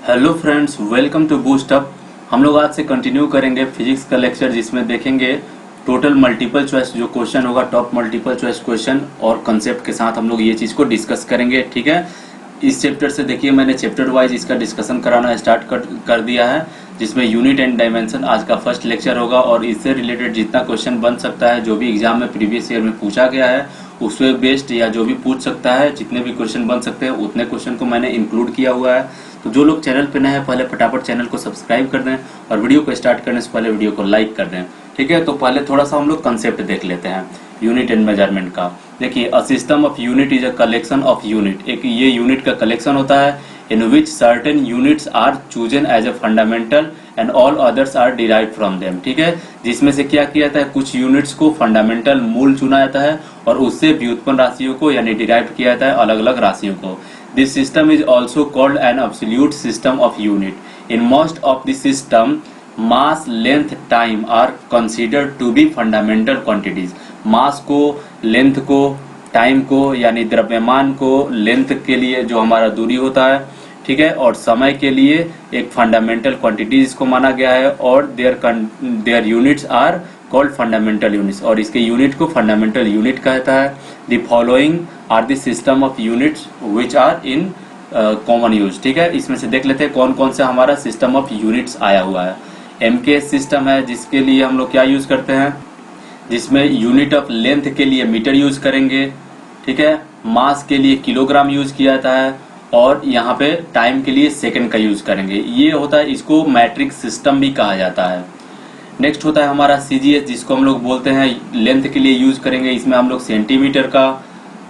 Hello friends, welcome to boost up. हम लोग आज से कंटिन्यू करेंगे फिजिक्स का लेक्चर, जिसमें देखेंगे टोटल मल्टीपल चॉइस जो क्वेश्चन होगा, टॉप मल्टीपल चॉइस क्वेश्चन और कंसेप्ट के साथ हम लोग ये चीज़ को डिस्कस करेंगे। ठीक है, इस चैप्टर से देखिए मैंने चैप्टर वाइज इसका डिस्कशन कराना स्टार्ट कर दिया है, जिसमें यूनिट एंड डायमेंशन आज का फर्स्ट लेक्चर होगा। और इससे रिलेटेड जितना क्वेश्चन बन सकता है, जो भी एग्जाम में प्रीवियस ईयर में पूछा गया है उससे बेस्ड या जो भी पूछ सकता है, जितने भी क्वेश्चन बन सकते हैं उतने क्वेश्चन को मैंने इंक्लूड किया हुआ है। तो जो लोग चैनल पे नए हैं पहले फटाफट चैनल को सब्सक्राइब कर दें और वीडियो को स्टार्ट करने से पहले वीडियो को लाइक कर दें। ठीक है, तो पहले थोड़ा सा हम लोग कंसेप्ट देख लेते हैं यूनिट एंड मेजरमेंट का। देखिए, a system of unit is a collection of unit. एक ये यूनिट का कलेक्शन होता है in which certain units are chosen as a fundamental and all others are derived from them. ठीक है, जिसमें से क्या किया जाता है, कुछ यूनिट्स को फंडामेंटल मूल चुना जाता है और उससे व्युत्पन्न राशियों को यानी डिराइव किया जाता है अलग अलग राशियों को। This system is also called an absolute system of unit. In most of the system, mass, length, time are considered to be fundamental quantities. मास को, लेंथ को, टाइम को यानी द्रव्यमान को, लेंथ के लिए जो हमारा दूरी होता है, ठीक है, और समय के लिए एक फंडामेंटल क्वांटिटी इसको माना गया है। और their units are called fundamental units, और इसके यूनिट को फंडामेंटल यूनिट कहता है। The following are the system of units which are in common use. ठीक है, इसमें से देख लेते हैं कौन कौन सा हमारा सिस्टम ऑफ यूनिट्स आया हुआ है। एमकेएस सिस्टम है, जिसके लिए हम लोग क्या यूज करते हैं, जिसमें यूनिट ऑफ लेंथ के लिए मीटर यूज करेंगे। ठीक है, मास के लिए किलोग्राम यूज किया जाता है और यहाँ पे टाइम के लिए सेकंड का यूज करेंगे। ये होता है, इसको मैट्रिक सिस्टम भी कहा जाता है। नेक्स्ट होता है हमारा सीजीएस, जिसको हम लोग बोलते हैं लेंथ के लिए यूज करेंगे। इसमें हम लोग सेंटीमीटर का,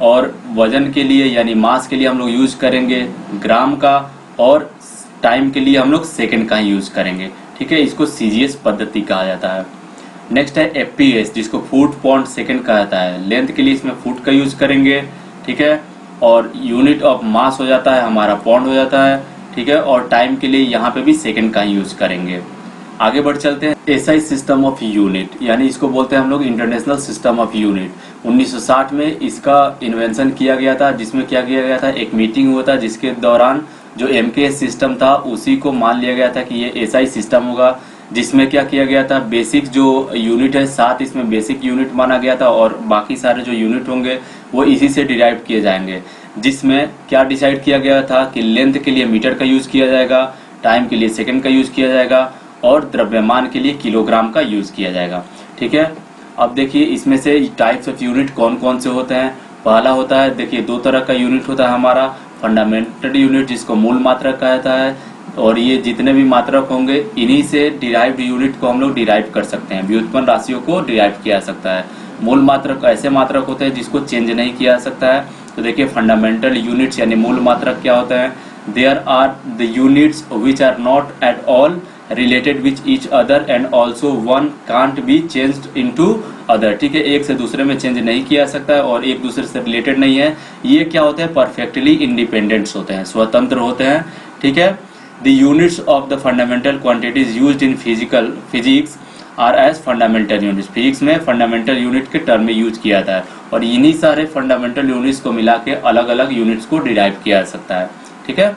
और वजन के लिए यानी मास के लिए हम लोग यूज करेंगे ग्राम का, और टाइम के लिए हम लोग सेकंड का ही यूज करेंगे। ठीक है, इसको सीजीएस पद्धति कहा जाता है। नेक्स्ट है एफपीएस, जिसको फुट पॉइंट सेकंड कहा जाता है। लेंथ के लिए इसमें फुट का यूज करेंगे। ठीक है, और यूनिट ऑफ मास हो जाता है हमारा पॉन्ड हो जाता है। ठीक है, और टाइम के लिए यहाँ पे भी सेकंड का ही यूज करेंगे। आगे बढ़ चलते हैं। एसआई सिस्टम ऑफ यूनिट, यानी इसको बोलते हैं हम लोग इंटरनेशनल सिस्टम ऑफ यूनिट। 1960 में इसका इन्वेंशन किया गया था, जिसमें क्या किया गया था, एक मीटिंग हुआ था जिसके दौरान जो एमकेएस सिस्टम था उसी को मान लिया गया था कि ये एसआई सिस्टम होगा। जिसमें क्या किया गया था, बेसिक जो यूनिट है 7 इसमें बेसिक यूनिट माना गया था, और बाकी सारे जो यूनिट होंगे वो इसी से डिराइव किए जाएंगे। जिसमें क्या डिसाइड किया गया था कि लेंथ के लिए मीटर का यूज किया जाएगा, टाइम के लिए सेकंड का यूज किया जाएगा, और द्रव्यमान के लिए किलोग्राम का यूज किया जाएगा। ठीक है, अब देखिए इसमें से टाइप्स ऑफ यूनिट कौन कौन से होते हैं। पहला होता है, देखिए दो तरह का यूनिट होता है हमारा, फंडामेंटल यूनिट जिसको मूल मात्रक कहता है, और ये जितने भी मात्रक होंगे इन्हीं से डिराइव्ड यूनिट को हम लोग डिराइव कर सकते हैं, व्युत्पन्न राशियों को डिराइव किया जा सकता है। मूल मात्रक ऐसे मात्रक होते हैं जिसको चेंज नहीं किया जा सकता है। तो देखिए फंडामेंटल यूनिट्स यानी मूल मात्रक क्या होते हैं, there are the units which are not at all related with each other and also one can't be changed into other। ठीक है, एक से दूसरे में चेंज नहीं किया जा सकता है और एक दूसरे से रिलेटेड नहीं है। ये क्या होते हैं, परफेक्टली इंडिपेंडेंट होते हैं, स्वतंत्र होते हैं। ठीक है, the units of the fundamental quantities used in physics are as fundamental units. Physics में फंडामेंटल यूनिट के टर्म में यूज किया जाता है, और इन्हीं सारे फंडामेंटल यूनिट्स को मिला के अलग अलग यूनिट्स को डिराइव किया जा सकता है। ठीक है,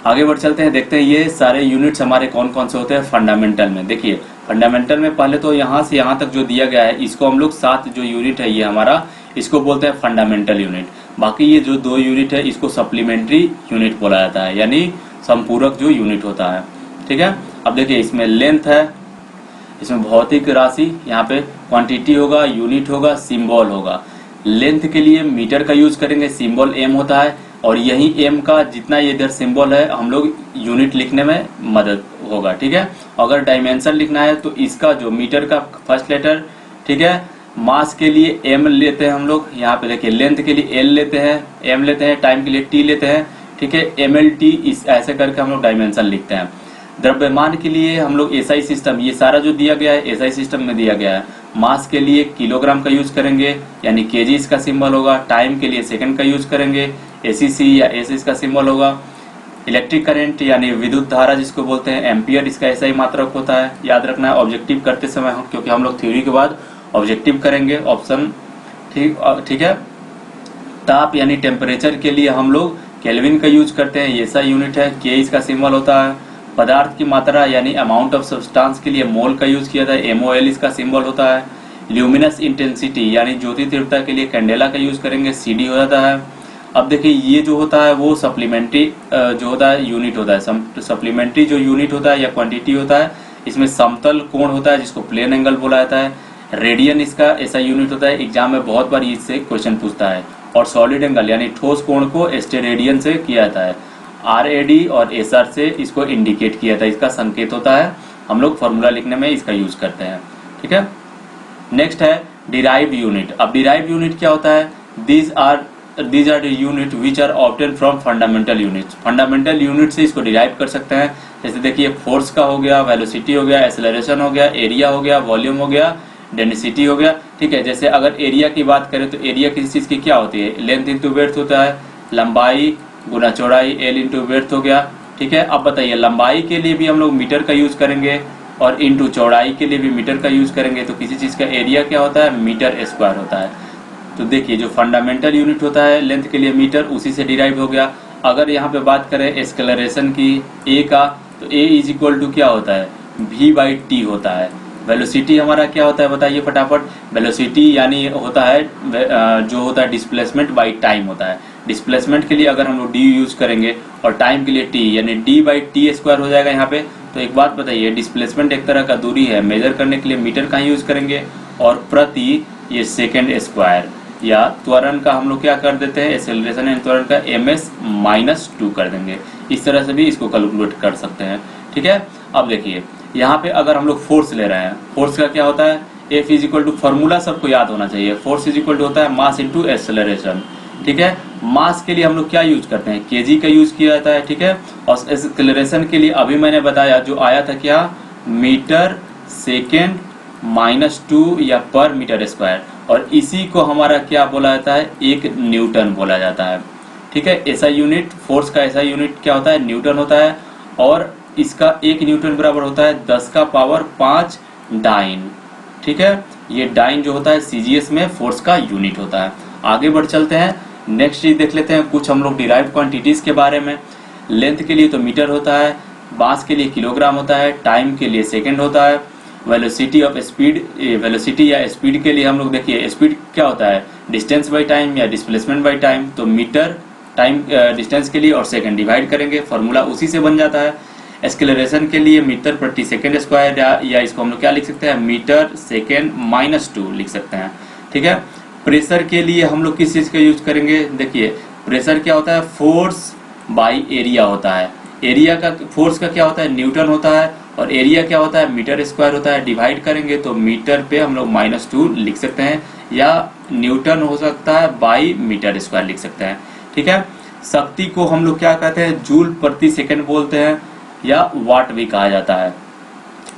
आगे बढ़ चलते हैं, देखते हैं ये सारे यूनिट्स हमारे कौन कौन से होते हैं फंडामेंटल में। देखिए फंडामेंटल में पहले तो यहाँ से यहाँ तक जो दिया गया है इसको हम लोग 7 जो यूनिट है ये हमारा, इसको बोलते हैं फंडामेंटल यूनिट। बाकी ये जो 2 यूनिट है इसको सप्लीमेंट्री यूनिट बोला जाता है, यानी संपूरक जो यूनिट होता है। ठीक है, अब देखिए इसमें लेंथ है, इसमें भौतिक राशि, यहाँ पे क्वांटिटी होगा, यूनिट होगा, सिंबल होगा। लेंथ के लिए मीटर का यूज करेंगे, सिंबल एम होता है, और यही एम का जितना ये इधर सिंबल है हम लोग यूनिट लिखने में मदद होगा। ठीक है, अगर डायमेंशन लिखना है तो इसका जो मीटर का फर्स्ट लेटर, ठीक है, मास के लिए एम लेते हैं हम लोग, यहाँ पे देखिए लेंथ के लिए एल लेते हैं, एम लेते हैं, टाइम के लिए टी लेते हैं। ठीक है, एम एल टी इस ऐसे करके हम लोग डायमेंशन लिखते हैं। द्रव्यमान के लिए हम लोग एसआई सिस्टम, ये सारा जो दिया गया है एसआई सिस्टम में दिया गया है। मास के लिए किलोग्राम का यूज करेंगे यानी केजी इसका सिंबल होगा। टाइम के लिए सेकंड का यूज करेंगे, एसीसी या एस इसका सिंबल होगा। इलेक्ट्रिक करंट यानी विद्युत धारा जिसको बोलते हैं एम्पियर, इसका ऐसा ही मात्रक होता है। याद रखना है ऑब्जेक्टिव करते समय, क्योंकि हम लोग थ्योरी के बाद ऑब्जेक्टिव करेंगे ऑप्शन। ठीक है, ताप यानी टेम्परेचर के लिए हम लोग केल्विन का यूज करते हैं, ये सा यूनिट है। के इसका सिंबल होता है। पदार्थ की मात्रा यानी अमाउंट ऑफ सब्सटेंस के लिए मोल का यूज किया जाता है, MOL इसका सिंबल होता है। ल्यूमिनस इंटेंसिटी यानी ज्योति तीव्रता के लिए कैंडेला का यूज करेंगे, CD हो जाता है। अब देखिए ये जो होता है वो सप्लीमेंट्री जो होता है यूनिट होता है। सप्लीमेंट्री जो यूनिट होता है या क्वांटिटी होता है, इसमें समतल कोण होता है जिसको प्लेन एंगल बोला जाता है। रेडियन इसका ऐसा यूनिट होता है, एग्जाम में बहुत बार इससे क्वेश्चन पूछता है। और सॉलिड एंगल यानी ठोस कोण को स्टेरेडियन से किया जाता है। RAD और SR से इसको इंडिकेट किया जाता है, इसका संकेत होता है। हम लोग फॉर्मूला लिखने में इसका यूज करते हैं, ठीक है। नेक्स्ट है डिराइव्ड यूनिट। अब डिराइव्ड यूनिट क्या होता है? These are the unit which are obtain from fundamental units. Fundamental unit से इसको डिराइव कर सकते हैं। जैसे देखिए फोर्स का हो गया, वेलोसिटी हो गया, एक्सेलरेशन हो गया, एरिया हो गया, वॉल्यूम हो गया, डेंसिटी हो गया, ठीक है। जैसे अगर एरिया की बात करें तो एरिया किसी चीज की क्या होती है? लेंथ इंटू ब्रेड्थ होता है, लंबाई गुना चौड़ाई, L इंटू ब्रेड्थ हो गया, ठीक है। अब बताइए लंबाई के लिए भी हम लोग मीटर का यूज करेंगे और इंटू चौड़ाई के लिए भी मीटर का यूज करेंगे, तो किसी चीज का एरिया क्या होता है? मीटर स्क्वायर होता है। तो देखिए जो फंडामेंटल यूनिट होता है लेंथ के लिए मीटर, उसी से डिराइव हो गया। अगर यहाँ पे बात करें एक्सेलरेशन की A का, तो A इज इक्वल टू क्या होता है? V/T होता है। वेलोसिटी हमारा क्या होता है बताइए फटाफट? वेलोसिटी यानी होता है जो होता है डिस्प्लेसमेंट बाई टाइम होता है। डिस्प्लेसमेंट के लिए अगर हम लोग D यूज करेंगे और टाइम के लिए T यानी D/T² हो जाएगा यहाँ पे। तो एक बात बताइए, डिस्प्लेसमेंट एक तरह का दूरी है, मेजर करने के लिए मीटर का यूज करेंगे, और प्रति ये सेकेंड स्क्वायर या त्वरण का हम लोग क्या कर देते हैं? एक्सेलरेशन एंड त्वरण का MS-2 कर देंगे। इस तरह से भी इसको कैलकुलेट कर सकते हैं, ठीक है। अब देखिए यहाँ पे अगर हम लोग फोर्स ले रहे हैं, फोर्स का क्या होता है? F is equal to, formula सबको याद होना चाहिए, फोर्स इज इक्वल टू होता है मास इंटू एक्सेलरेशन, ठीक है। मास के लिए हम लोग क्या यूज करते हैं? kg का यूज किया जाता है, ठीक है। और एक्सेलरेशन के लिए अभी मैंने बताया जो आया था क्या? मीटर सेकेंड -2 या पर मीटर स्क्वायर, और इसी को हमारा क्या बोला जाता है? एक न्यूटन बोला जाता है, ठीक है। ऐसा यूनिट, फोर्स का ऐसा यूनिट क्या होता है? न्यूटन होता है। और इसका 1 न्यूटन बराबर होता है 10⁵ डाइन, ठीक है। ये डाइन जो होता है CGS में फोर्स का यूनिट होता है। आगे बढ़ चलते हैं, नेक्स्ट चीज देख लेते हैं कुछ हम लोग डिराइव्ड क्वांटिटीज के बारे में। लेंथ के लिए तो मीटर होता है, मास के लिए किलोग्राम होता है, टाइम के लिए सेकेंड होता है, वेलोसिटी ऑफ स्पीड, वेलोसिटी या स्पीड के लिए हम लोग देखिए स्पीड क्या होता है? डिस्टेंस बाई टाइम या डिस्प्लेसमेंट बाई टाइम। तो मीटर टाइम डिस्टेंस के लिए और सेकंड डिवाइड करेंगे, फॉर्मूला उसी से बन जाता है। एक्सेलरेशन के लिए मीटर प्रति सेकंड स्क्वायर, या इसको हम लोग क्या लिख सकते हैं? मीटर सेकेंड -2 लिख सकते हैं, ठीक है। प्रेशर के लिए हम लोग किस चीज का यूज करेंगे? देखिए प्रेशर क्या होता है? फोर्स बाई एरिया होता है। एरिया का, फोर्स का क्या होता है? न्यूटन होता है, और एरिया क्या होता है? मीटर स्क्वायर होता है। डिवाइड करेंगे तो मीटर पे हम लोग -2 लिख सकते हैं, या न्यूटन हो सकता है बाई मीटर स्क्वायर लिख सकते हैं, ठीक है। शक्ति को हम लोग क्या कहते हैं? जूल प्रति सेकंड बोलते हैं, या वाट भी कहा जाता है।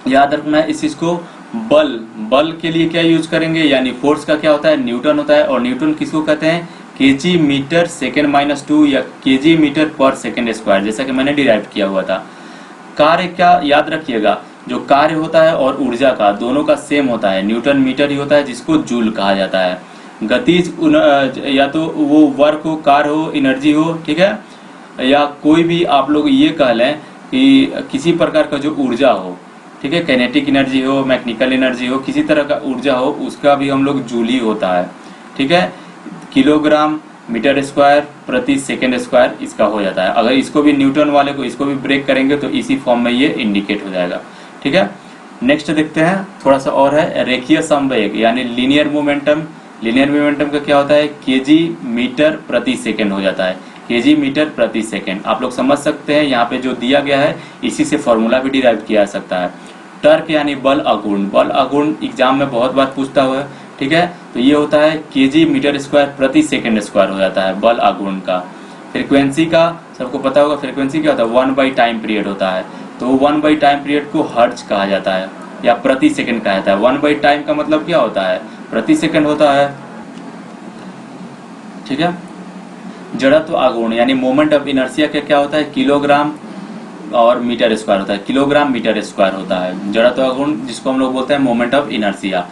याद रखना है इस चीज को। बल के लिए क्या यूज करेंगे? यानी फोर्स का क्या होता है? न्यूटन होता है, और न्यूटन किसको कहते हैं? kg मीटर सेकेंड -2 या kg मीटर पर सेकेंड स्क्वायर, जैसा कि मैंने डिराइव किया हुआ था। कार्य क्या याद रखिएगा, जो कार्य होता है और ऊर्जा का दोनों का सेम होता है, न्यूटन मीटर ही होता है, जिसको जूल कहा जाता है। गतिज या तो वो वर्क हो, कार्य हो, एनर्जी हो, ठीक है, या कोई भी आप लोग ये कह लें कि किसी प्रकार का जो ऊर्जा हो, ठीक है, काइनेटिक एनर्जी हो, मैकेनिकल एनर्जी हो, किसी तरह का ऊर्जा हो, उसका भी हम लोग जूल ही होता है, ठीक है। किलोग्राम मीटर स्क्वायर प्रति सेकेंड स्क्वायर इसका हो जाता है। अगर इसको भी न्यूटन वाले को इसको भी ब्रेक करेंगे तो इसी फॉर्म में ये इंडिकेट हो जाएगा, ठीक है। नेक्स्ट देखते हैं, थोड़ा सा और है, रेखीय संवेग यानी लीनियर मोमेंटम। लीनियर मोमेंटम का क्या होता है? केजी मीटर प्रति सेकेंड हो जाता है, केजी मीटर प्रति सेकेंड। आप लोग समझ सकते हैं, यहाँ पे जो दिया गया है इसी से फॉर्मूला भी डिराइव किया जा सकता है। टर्क यानी बल अगुण, बल अगुण एग्जाम में बहुत बार पूछता हुआ है, ठीक है। तो ये होता है केजी मीटर स्क्वायर प्रति सेकेंड स्क्वायर हो जाता है बल अगुण का। फ्रीक्वेंसी का सबको पता होगा, फ्रीक्वेंसी क्या होता है? 1 टाइम पीरियड होता है। तो 1 टाइम पीरियड को हर्ट्ज कहा जाता है या प्रति सेकंड कहा जाता है। 1 टाइम का मतलब क्या होता है? प्रति सेकंड होता है, ठीक है। जड़त्व आघूर्ण यानी मोमेंट ऑफ इनर्शिया का क्या होता है? किलोग्राम और मीटर स्क्वायर होता है, किलोग्राम मीटर स्क्वायर होता है जड़त्व आघूर्ण, जिसको हम लोग बोलते हैं moment of inertia.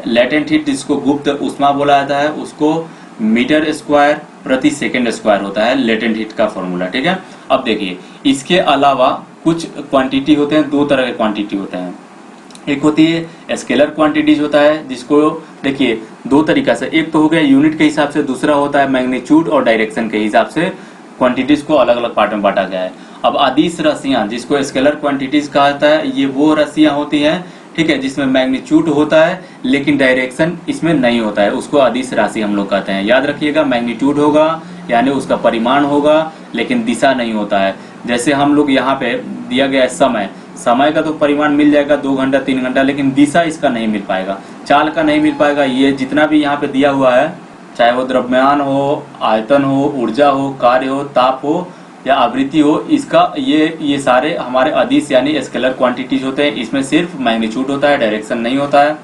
Latent heat जिसको गुप्त उष्मा बोला जाता है, उसको मीटर स्क्वायर प्रति सेकेंड स्क्वायर होता है लेटेंट हीट का फॉर्मूला। ठीक है, अब देखिए इसके अलावा कुछ क्वांटिटी होते हैं, दो तरह के क्वांटिटी होते हैं। एक होती है स्केलर क्वांटिटीज होता है, जिसको देखिए दो तरीका से, एक तो हो गया यूनिट के हिसाब से, दूसरा होता है मैग्नीट्यूड और डायरेक्शन के हिसाब से क्वांटिटीज को अलग अलग पार्ट में बांटा गया है। अब अदिश राशियां जिसको स्केलर क्वांटिटीज कहा जाता है, ये वो राशियां होती हैं, ठीक है, जिसमें मैग्नीट्यूड होता है लेकिन डायरेक्शन इसमें नहीं होता है, उसको अदिश राशि हम लोग कहते हैं। याद रखिएगा, मैग्नीट्यूड होगा यानी उसका परिमाण होगा लेकिन दिशा नहीं होता है। जैसे हम लोग यहाँ पे दिया गया है समय, समय का तो परिमाण मिल जाएगा 2 घंटा 3 घंटा, लेकिन दिशा इसका नहीं मिल पाएगा, चाल का नहीं मिल पाएगा। ये जितना भी यहाँ पे दिया हुआ है, चाहे वो द्रव्यमान हो, आयतन हो, ऊर्जा हो, कार्य हो, ताप हो या आवृत्ति हो, इसका ये सारे हमारे अदिश यानी स्केलर क्वांटिटीज होते हैं। इसमें सिर्फ मैग्नीट्यूड होता है, डायरेक्शन नहीं होता है।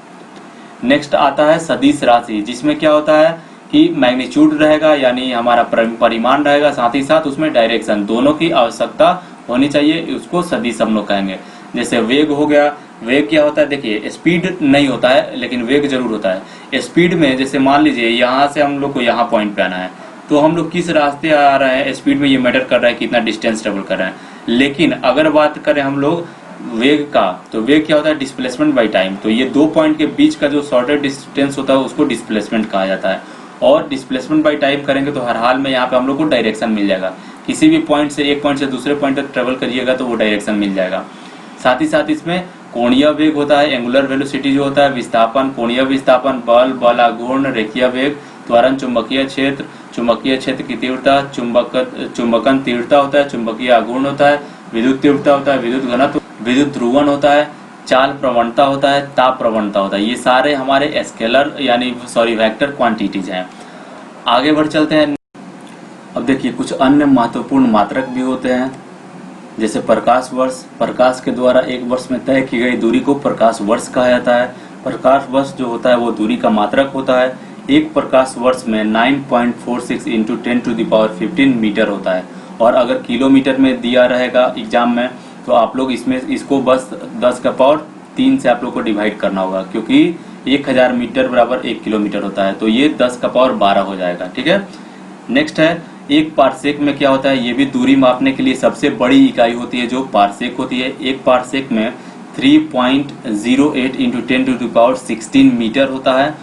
नेक्स्ट आता है सदिश राशि, जिसमें क्या होता है कि मैग्नीट्यूड रहेगा यानी हमारा परिमाण रहेगा, साथ ही साथ उसमें डायरेक्शन, दोनों की आवश्यकता होनी चाहिए, उसको सदिश हम लोग कहेंगे। जैसे वेग हो गया, वेग क्या होता है, देखिए स्पीड नहीं होता है लेकिन वेग जरूर होता है। स्पीड में जैसे मान लीजिए यहाँ से हम लोग को यहाँ पॉइंट पे आना है, तो हम लोग किस रास्ते आ रहे हैं, स्पीड में ये मैटर कर रहा है कितना डिस्टेंस ट्रेवल कर रहे हैं। लेकिन अगर बात करें हम लोग वेग का, तो वेग क्या होता है, डिस्प्लेसमेंट बाई टाइम। तो ये दो पॉइंट के बीच का जो शॉर्टर डिस्टेंस होता है उसको डिस्प्लेसमेंट कहा जाता है। और डिस्प्लेसमेंट बाई टाइम करेंगे तो हर हाल में यहाँ पे हम लोग को डायरेक्शन मिल जाएगा, किसी भी पॉइंट से, एक पॉइंट से दूसरे पॉइंट तक ट्रेवल करिएगा तो वो डायरेक्शन मिल जाएगा। साथ ही साथ इसमें कोणीय वेग होता है, एंगुलर वेलोसिटी जो होता है, विस्थापन, कोणीय विस्थापन, बल, बलाघूर्ण, रेखीय वेग, त्वरण, चुंबकीय क्षेत्र की तीव्रता, चुंबकन तीव्रता होता है, चुंबकीय आघूर्ण होता है, विद्युत तीव्रता होता है, विद्युत घनत्व, विद्युत ध्रुवण होता है, चाल प्रवणता होता है, ताप प्रवणता होता है। ये सारे हमारे स्केलर यानी वेक्टर क्वांटिटीज हैं। आगे बढ़ चलते हैं। अब देखिए कुछ अन्य महत्वपूर्ण मात्रक भी होते हैं, जैसे प्रकाश वर्ष। प्रकाश के द्वारा एक वर्ष में तय की गई दूरी को प्रकाश वर्ष कहा जाता है। प्रकाश वर्ष जो होता है वो दूरी का मात्रक होता है। एक प्रकाश वर्ष में 9.46 इंटू 10⁻15 मीटर होता है। और अगर किलोमीटर में दिया रहेगा एग्जाम में, तो आप लोग इसको बस 10⁻³ से आप लोग को डिवाइड करना होगा, क्योंकि 1000 मीटर बराबर 1 किलोमीटर होता है, तो ये 10⁻12 हो जाएगा। ठीक है, नेक्स्ट है एक पारसेक में क्या होता है, ये भी दूरी मापने के लिए सबसे बड़ी इकाई होती है जो पारसेक होती है। एक पारसेक में 3.08 इंटू 10⁻16 मीटर होता है,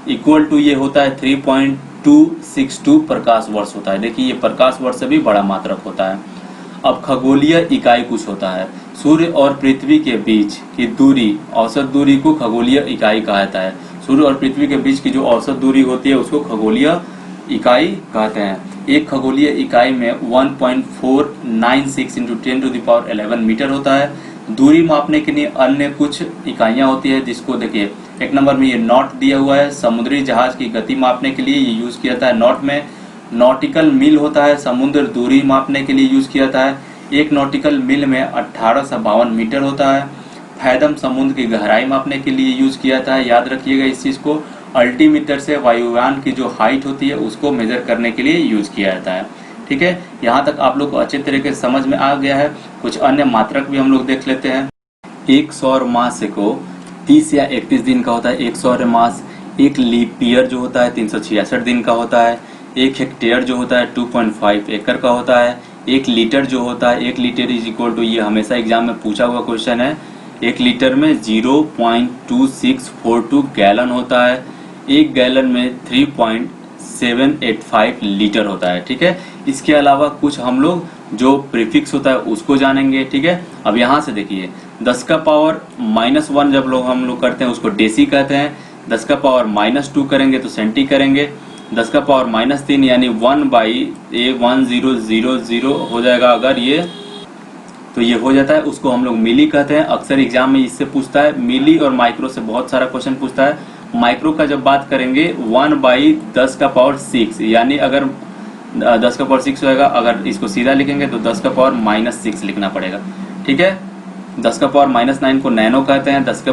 इक्वल टू ये होता है 3.262 प्रकाश वर्ष होता है। देखिए ये प्रकाश वर्ष से भी बड़ा मात्रक होता है। अब खगोलीय इकाई कुछ होता है, सूर्य और पृथ्वी के बीच की दूरी, औसत दूरी को खगोलीय इकाई कहा जाता है। सूर्य और पृथ्वी के बीच की जो औसत दूरी होती है उसको खगोलीय इकाई कहते हैं। एक खगोलीय इकाई में 1.496 इंटू 10⁻11 मीटर होता है। दूरी मापने के लिए अन्य कुछ इकाइयां होती है, जिसको देखिए एक नंबर में ये नॉट दिया हुआ है, समुद्री जहाज की गति मापने के लिए ये यूज किया जाता है। नॉट में नॉटिकल मील होता है, समुद्र दूरी मापने के लिए यूज किया जाता है। एक नॉटिकल मील में 1852 मीटर होता है। फैदम समुद्र की गहराई मापने के लिए यूज किया जाता है, याद रखिएगा इस चीज को। अल्टीमीटर से वायुयान की जो हाइट होती है उसको मेजर करने के लिए यूज किया जाता है। ठीक है, यहाँ तक आप लोग को अच्छे तरीके से समझ में आ गया है। कुछ अन्य मात्रक भी हम लोग देख लेते हैं। एक सौर मास को 30 या 31 दिन का होता है, एक सौर मास। एक लीप ईयर जो होता है 366 दिन का होता है। एक हेक्टेयर जो होता है 2.5 एकड़ का होता है। एक लीटर जो होता है, 1 लीटर इज इक्वल टू, ये हमेशा एग्जाम में पूछा हुआ क्वेश्चन है, 1 लीटर में 0.2642 गैलन होता है। एक गैलन में 3.785 लीटर होता है। ठीक है, इसके अलावा कुछ हम लोग जो प्रीफिक्स होता है उसको जानेंगे। ठीक है, अब यहाँ से देखिए 10⁻⁻1 जब हम लोग करते हैं उसको डेसी कहते हैं। 10⁻⁻2 करेंगे तो सेंटी करेंगे। 10⁻⁻3 यानी 1/1000 हो जाएगा अगर ये, तो ये हो जाता है, उसको हम लोग मिली कहते हैं। अक्सर एग्जाम में इससे पूछता है, मिली और माइक्रो से बहुत सारा क्वेश्चन पूछता है। माइक्रो का जब बात करेंगे 1/10⁻6 यानी अगर 10⁻6 होगा, अगर इसको सीधा लिखेंगे तो 10⁻−6 लिखना पड़ेगा। ठीक है, 10⁻−9 को नैनो कहते हैं। 10 का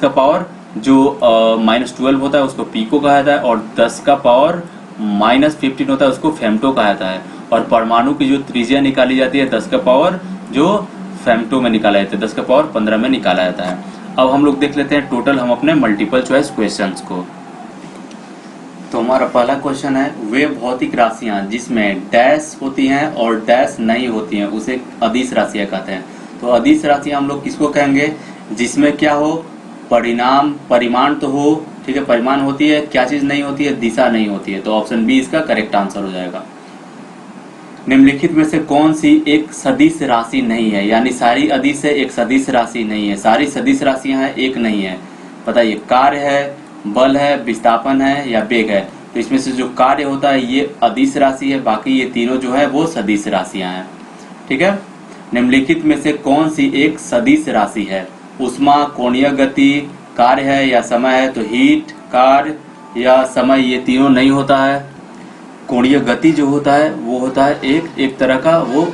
पावर जो -12 होता है उसको पीको कहा जाता है, और 10⁻−15 होता है उसको फेम्टो कहा जाता है। और परमाणु की जो त्रिज्या निकाली जाती है 10 का पावर जो फेम्टो में निकाला जाता है, 10⁻15 में निकाला जाता है। अब हम लोग देख लेते हैं टोटल हम अपने मल्टीपल चॉइस क्वेश्चंस को। तो हमारा पहला क्वेश्चन है, वे भौतिक राशियां जिसमें डैश होती हैं और डैश नहीं होती हैं उसे अदिश राशियां कहते हैं। तो अदिश राशियां हम लोग किसको कहेंगे, जिसमें क्या हो, परिमाण तो हो, ठीक है, परिमाण होती है, क्या चीज नहीं होती है, दिशा नहीं होती है। तो ऑप्शन बी इसका करेक्ट आंसर हो जाएगा। निम्नलिखित में से कौन सी एक सदिश राशि नहीं है, यानी सारी अदिश है, एक सदिश राशि नहीं है। सारी सदिश राशियां हैं, एक नहीं है। बताइए, कार्य है, बल है, विस्थापन है या वेग है। तो इसमें से जो कार्य होता है ये अदिश राशि है, बाकी ये तीनों जो है वो सदिश राशियां हैं। ठीक है। निम्नलिखित में से कौन सी एक सदिश राशि है, ऊष्मा, कोणीय गति, कार्य है या समय है। तो हीट, कार्य या समय ये तीनों नहीं होता है। कोणीय गति जो होता है वो होता है एक तरह का वो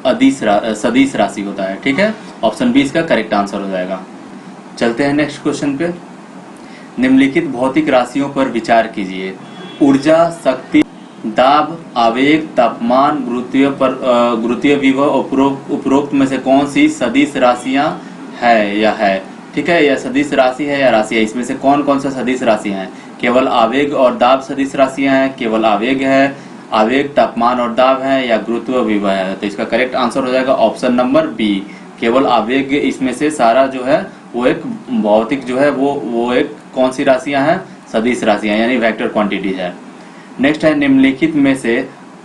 सदिश राशि होता है। ठीक है, ऑप्शन बी इसका करेक्ट आंसर हो जाएगा। चलते हैं नेक्स्ट क्वेश्चन पे। निम्नलिखित भौतिक राशियों पर विचार कीजिए। ऊर्जा, शक्ति, दाब, आवेग, तापमान, गुरुत्वीय विभव उपरोक्त में से कौन सी सदिश राशियां है या है। ठीक है, या सदिश राशि है या राशि है। इसमें से कौन कौन सा सदिश राशि हैं। केवल आवेग और दाब सदिश राशियां हैं, केवल आवेग है, आवेग, तापमान और दाब है, या गुरुत्व विभव है। तो इसका करेक्ट आंसर हो जाएगा ऑप्शन नंबर बी, केवल आवेग। इसमें से सारा जो है वो एक भौतिक जो है वो एक कौन सी राशियां हैं, सदिश राशियां, यानी वेक्टर क्वांटिटीज है। नेक्स्ट है, निम्नलिखित में से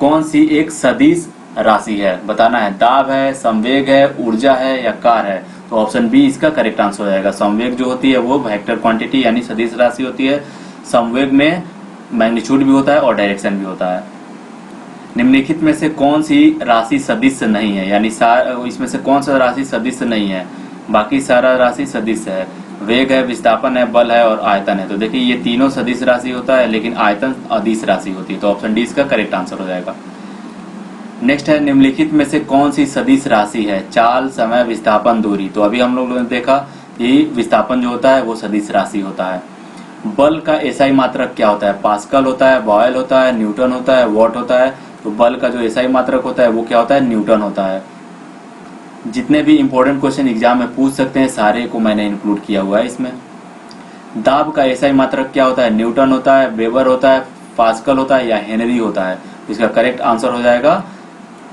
कौन सी एक सदिश राशि है, बताना है। दाब है, संवेग है, ऊर्जा है या कार्य है। तो ऑप्शन बी इसका करेक्ट आंसर हो जाएगा। संवेग जो होती है वो वेक्टर क्वांटिटी यानी सदिश राशि होती है। संवेग में मैग्नीट्यूड भी होता है और डायरेक्शन भी होता है। निम्नलिखित में से कौन सी राशि सदिश नहीं है, यानी इसमें से कौन सा राशि सदिश नहीं है, बाकी सारा राशि सदिश है। वेग है, विस्थापन है, बल है और आयतन है। तो देखिए ये तीनों सदिश राशि होता है, लेकिन आयतन अदिश राशि होती है। तो ऑप्शन डी इसका करेक्ट आंसर हो जाएगा। नेक्स्ट है, निम्नलिखित में से कौन सी सदिश राशि है, चाल, समय, विस्थापन, दूरी। तो अभी हम लोगों ने देखा कि विस्थापन जो होता है वो सदिश राशि होता है। बल का एसआई मात्रक क्या होता है, पास्कल होता है, बॉयल होता है, न्यूटन होता है, वॉट होता है। तो बल का जो एसआई मात्रक होता है वो क्या होता है, न्यूटन होता है। जितने भी इंपॉर्टेंट क्वेश्चन एग्जाम में पूछ सकते हैं सारे को मैंने इंक्लूड किया हुआ है इसमें। दाब का एसआई मात्रक क्या होता है, न्यूटन होता है, वेबर होता है, पास्कल होता है या हेनरी होता है। इसका करेक्ट आंसर हो जाएगा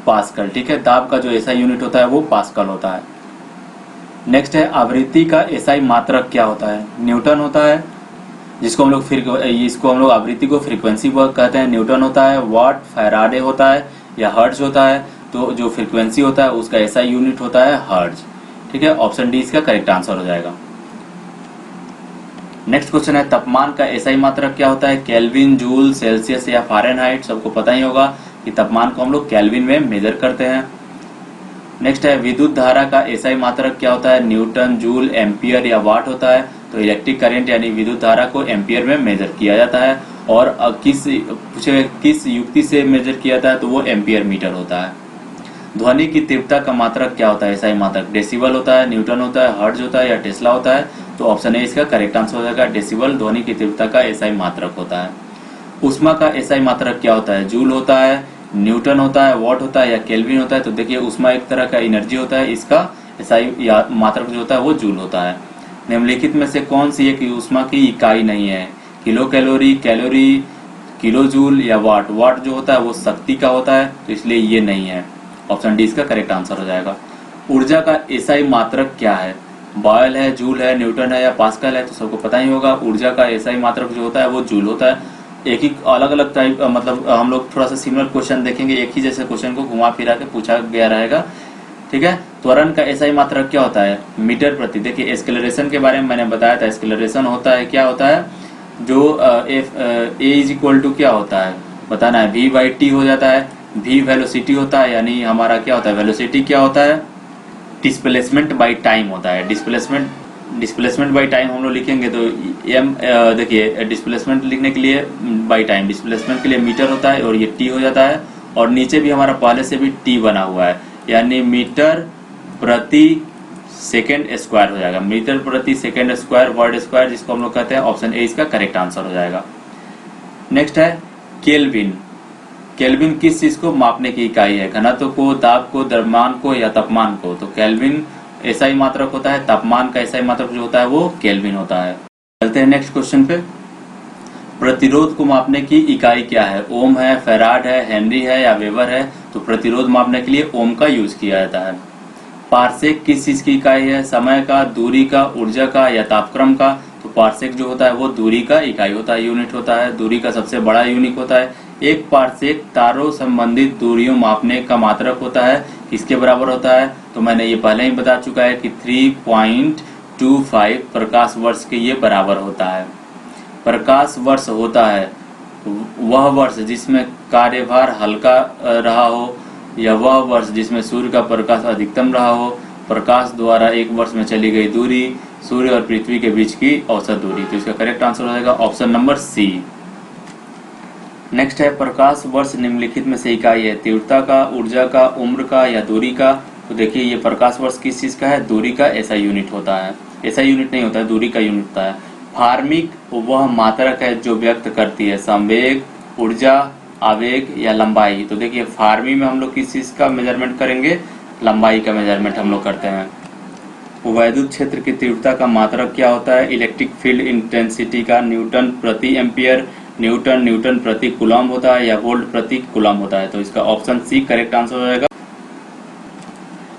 पास्कल। ठीक है, दाब का जो एसआई यूनिट होता है वो पास्कल होता है। नेक्स्ट है, आवृत्ति का एसआई मात्रक क्या होता है, न्यूटन होता है, जिसको हम लोग आवृत्ति को फ्रीक्वेंसी कहते हैं, न्यूटन होता है। वाट, फैराडे होता है या हर्ट्ज होता है। तो जो फ्रीक्वेंसी होता है उसका एसआई यूनिट होता है हर्ट्ज। ठीक है, ऑप्शन डी इसका करेक्ट आंसर हो जाएगा। नेक्स्ट क्वेश्चन है, तापमान का एसआई मात्रक क्या होता है, केल्विन, जूल, सेल्सियस या फ़ारेनहाइट। सबको पता ही होगा कि तापमान को हम लोग केल्विन में मेजर करते हैं। नेक्स्ट है, विद्युत धारा का एसआई मात्रक क्या होता है, न्यूटन, जूल, एम्पियर या वाट होता है। तो इलेक्ट्रिक करंट यानी विद्युत धारा को एम्पियर में मेजर किया जाता है। और किस युक्ति से मेजर किया जाता है, तो वो एम्पियर मीटर होता है। ध्वनि की तीव्रता का मात्रक क्या होता है, एसआई मात्रक, डेसिबल होता है, न्यूटन होता है, हर्ट्ज होता है या टेस्ला होता है। तो ऑप्शन ए इसका करेक्ट आंसर हो जाएगा, डेसिबल ध्वनि की तीव्रता का एसआई मात्रक होता है। ऊष्मा का एसआई मात्रक क्या होता है, जूल होता है, न्यूटन होता है, वॉट होता है या केल्विन होता है। तो देखिए ऊष्मा एक तरह का एनर्जी होता है, इसका एसआई मात्रक जो होता है वो जूल होता है। निम्नलिखित में से कौन सी एक ऊष्मा की इकाई नहीं है, किलो कैलोरी, किलो जूल या वाट। वाट जो होता है वो शक्ति का होता है, तो इसलिए ये नहीं है। ऑप्शन डी इसका करेक्ट आंसर हो जाएगा। ऊर्जा का एसआई मात्रक क्या है, बॉयल है, जूल है, न्यूटन है या पास्कल है। तो सबको पता ही होगा ऊर्जा का एसआई मात्रक जो होता है वो जूल होता है। एक ही अलग अलग टाइप मतलब हम लोग थोड़ा सा सिमिलर क्वेश्चन देखेंगे, एक ही जैसे क्वेश्चन को घुमा फिरा के पूछा गया रहेगा। ठीक है, त्वरण का एसआई मात्रक क्या होता है, मीटर प्रति। देखिए एस्केलरेशन के बारे में मैंने बताया था, एस्केलरेशन होता है क्या होता है, जो ए इज इक्वल टू क्या होता है बताना है, v बाई टी हो जाता है। v वेलोसिटी होता है, यानी हमारा क्या होता है, वेलोसिटी क्या होता है, डिस्प्लेसमेंट बाई टाइम होता है। डिस्प्लेसमेंट बाई टाइम हम लोग लिखेंगे तो एम, देखिए डिस्प्लेसमेंट लिखने के लिए बाई टाइम, डिस्प्लेसमेंट के लिए मीटर होता है और ये टी हो जाता है। और नीचे भी हमारा पहले से भी टी बना हुआ है, यानी मीटर प्रति सेकेंड स्क्वायर हो जाएगा। मीटर प्रति सेकेंड स्क्वायर, वर्ड स्क्वायर जिसको हम लोग कहते हैं। ऑप्शन ए इसका करेक्ट आंसर हो जाएगा। नेक्स्ट है केल्विन। केल्विन किस चीज को मापने की इकाई है, घनत्व को, दाब को, द्रव्यमान को या तापमान को। तो केल्विन एसआई मात्रक होता है, तापमान का एसआई मात्रक जो होता है वो केल्विन होता है। चलते हैं नेक्स्ट क्वेश्चन पे। प्रतिरोध को मापने की इकाई क्या है? ओम है, फैराड है, हेनरी है या वेबर है? तो प्रतिरोध मापने के लिए ओम का यूज किया जाता है। पारसेक किस चीज की इकाई है? समय का, दूरी का, ऊर्जा का या तापक्रम का? तो पारसेक जो होता है वो दूरी का इकाई होता है, यूनिट होता है, दूरी का सबसे बड़ा यूनिट होता है। एक पारसेक तारों संबंधित दूरियों मापने का मात्रक होता है। किसके बराबर होता है? तो मैंने ये पहले ही बता चुका है कि 3.25 प्रकाश वर्ष के ये बराबर होता है। प्रकाश वर्ष होता है वह वर्ष जिसमें कार्यभार हल्का रहा हो या वह वर्ष जिसमें सूर्य का प्रकाश अधिकतम रहा हो। प्रकाश द्वारा एक वर्ष में चली गई दूरी सूर्य और पृथ्वी के बीच की औसत दूरी। तो इसका करेक्ट आंसर हो जाएगा ऑप्शन नंबर सी। नेक्स्ट है प्रकाश वर्ष निम्नलिखित में से इकाई है? तीव्रता का, ऊर्जा का, उम्र का या दूरी का? तो देखिए ये प्रकाश वर्ष किस चीज का है? दूरी का ऐसा यूनिट होता है। ऐसा यूनिट नहीं होता है, दूरी का यूनिट होता है। फार्मिक वह मात्रक है जो व्यक्त करती है संवेग, ऊर्जा, आवेग या लंबाई। तो देखिए फार्मी में हम लोग किस चीज का मेजरमेंट करेंगे? लंबाई का मेजरमेंट हम लोग करते हैं। वैद्युत क्षेत्र की तीव्रता का मात्रक क्या होता है? इलेक्ट्रिक फील्ड इंटेंसिटी का न्यूटन प्रति एम्पियर, न्यूटन प्रति कूलम होता है या वोल्ट प्रति कूलम होता है। तो इसका ऑप्शन सी करेक्ट आंसर हो जाएगा।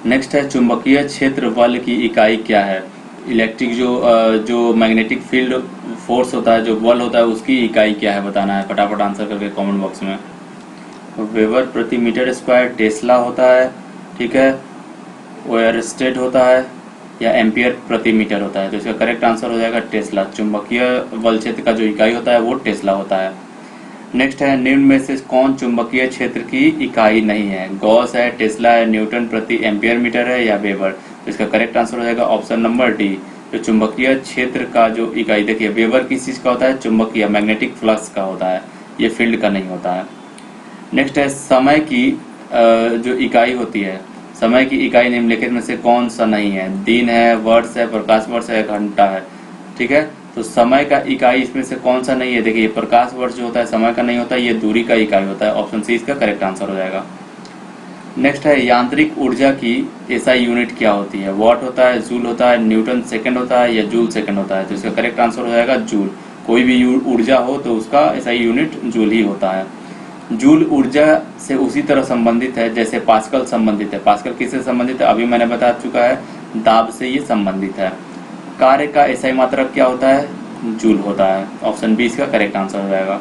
नेक्स्ट है चुंबकीय क्षेत्र बल की इकाई क्या है? इलेक्ट्रिक जो मैग्नेटिक फील्ड फोर्स होता है, जो बल होता है, उसकी इकाई क्या है बताना है। फटाफट आंसर करके कमेंट बॉक्स में। वेबर प्रति मीटर स्क्वायर, टेस्ला होता है, ठीक है, ओयरस्टेड होता है या एम्पियर प्रति मीटर होता है। तो इसका करेक्ट आंसर हो जाएगा टेस्ला। चुंबकीय बल क्षेत्र का जो इकाई होता है वो टेस्ला होता है। नेक्स्ट है निम्न में से कौन चुंबकीय क्षेत्र की इकाई नहीं है? गॉस है, टेस्ला है, न्यूटन प्रति एम्पियर मीटर है या वेबर? तो इसका करेक्ट आंसर हो जाएगा ऑप्शन नंबर डी। जो चुंबकीय क्षेत्र का जो इकाई, देखिए वेबर किस चीज का होता है? चुंबकीय मैग्नेटिक फ्लक्स का होता है, ये फील्ड का नहीं होता है। नेक्स्ट है समय की जो इकाई होती है, समय की इकाई निम्नलिखित में से कौन सा नहीं है? दिन है, वर्ष है, प्रकाश वर्ष है, घंटा है, ठीक है। तो समय का इकाई इसमें से कौन सा नहीं है? देखिए प्रकाश वर्ष जो होता है समय का नहीं होता है, ये दूरी का इकाई होता है। ऑप्शन सी इसका करेक्ट आंसर हो जाएगा। नेक्स्ट है यांत्रिक ऊर्जा की एसआई यूनिट क्या होती है? वॉट होता है, जूल होता है, न्यूटन सेकंड होता है या जूल सेकंड होता है? तो इसका करेक्ट आंसर हो जाएगा जूल। कोई भी ऊर्जा हो तो उसका एसआई यूनिट जूल ही होता है। जूल ऊर्जा से उसी तरह संबंधित है जैसे पास्कल संबंधित है। पास्कल किससे संबंधित है? अभी मैंने बता चुका है, दाब से ये संबंधित है। कार्य का एसआई मात्रक क्या होता है? जूल होता है। ऑप्शन बी इसका करेक्ट आंसर हो जाएगा।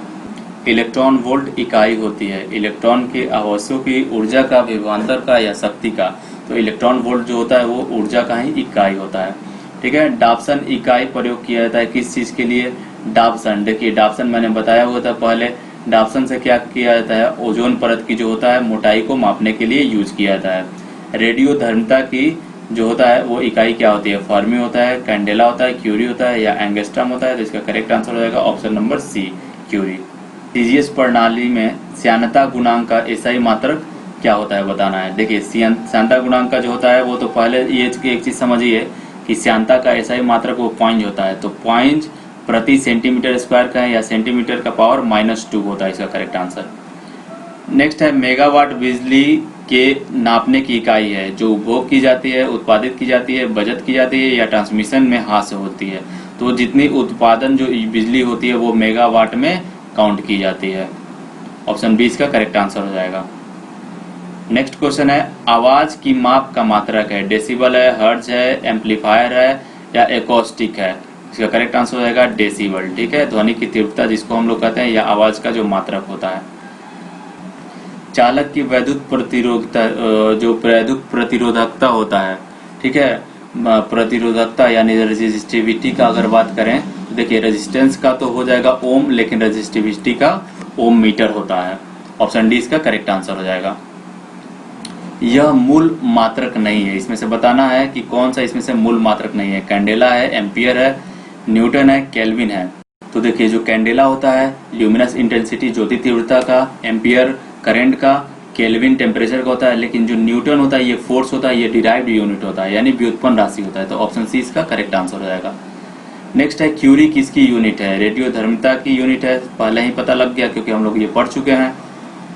इलेक्ट्रॉन वोल्ट इकाई होती है इलेक्ट्रॉन के आवेशों की ऊर्जा का, विभवांतर का या शक्ति का। तो इलेक्ट्रॉन वोल्ट जो होता है वो ऊर्जा का ही इकाई होता है, ठीक है। डाप्सन इकाई प्रयोग किया जाता है किस चीज के लिए? डाप्सन, देखिए डाप्सन मैंने बताया हुआ था पहले। डाप्सन से क्या किया जाता है? ओजोन परत की जो होता है मोटाई को मापने के लिए यूज किया जाता है। रेडियो धर्मिता की जो होता है वो इकाई क्या होती है? फर्मी होता है, कैंडेला होता है, क्यूरी होता है या एंगस्ट्रॉम होता है? तो इसका करेक्ट आंसर हो जाएगा option number C, curie. CGS प्रणाली में श्यानता गुणांक का एसआई मात्रक क्या होता है बताना है। देखिए श्यानता गुणांक का जो होता है वो तो पहले ये एक चीज समझिए कि श्यानता का एसआई मात्रक वो पॉइंट होता है। तो पॉइंट प्रति सेंटीमीटर स्क्वायर का है या सेंटीमीटर का पावर -2 होता है इसका करेक्ट आंसर। नेक्स्ट है मेगावाट बिजली के नापने की इकाई है जो उपभोग की जाती है, उत्पादित की जाती है, बचत की जाती है या ट्रांसमिशन में हाथ होती है। तो जितनी उत्पादन जो बिजली होती है वो मेगावाट में काउंट की जाती है। ऑप्शन बी इसका करेक्ट आंसर हो जाएगा। नेक्स्ट क्वेश्चन है आवाज की माप का मात्रक है? डेसिबल है, हर्ट्ज है, एम्पलीफायर है या एकॉस्टिक है? इसका करेक्ट आंसर हो जाएगा डेसिबल, ठीक है। ध्वनि की तीव्रता जिसको हम लोग कहते हैं या आवाज का जो मात्रक होता है। चालक की वैद्युत प्रतिरोधकता जो वैद्युत प्रतिरोधकता होता है, ठीक है, प्रतिरोधकता यानी रेजिस्टिविटी का अगर बात करें तो देखिए रेजिस्टेंस का तो हो जाएगा ओम, लेकिन रेजिस्टिविटी का ओम मीटर होता है। ऑप्शन डी इसका करेक्ट आंसर हो जाएगा। यह मूल मात्रक नहीं है, इसमें से बताना है कि कौन सा इसमें से मूल मात्रक नहीं है। कैंडेला है, एम्पियर है, न्यूटन है, केल्विन है। तो देखिए जो कैंडेला होता है ल्यूमिनस इंटेंसिटी ज्योति तीव्रता का, एम्पियर करंट का, केल्विन टेम्परेचर का होता है, लेकिन जो न्यूटन होता है ये फोर्स होता है, ये डिराइव्ड यूनिट होता है यानी व्युत्पन्न राशि होता है। तो ऑप्शन सी इसका करेक्ट आंसर हो जाएगा। नेक्स्ट है क्यूरी किसकी यूनिट है? रेडियो धर्मिता की यूनिट है, पहले ही पता लग गया क्योंकि हम लोग ये पढ़ चुके हैं।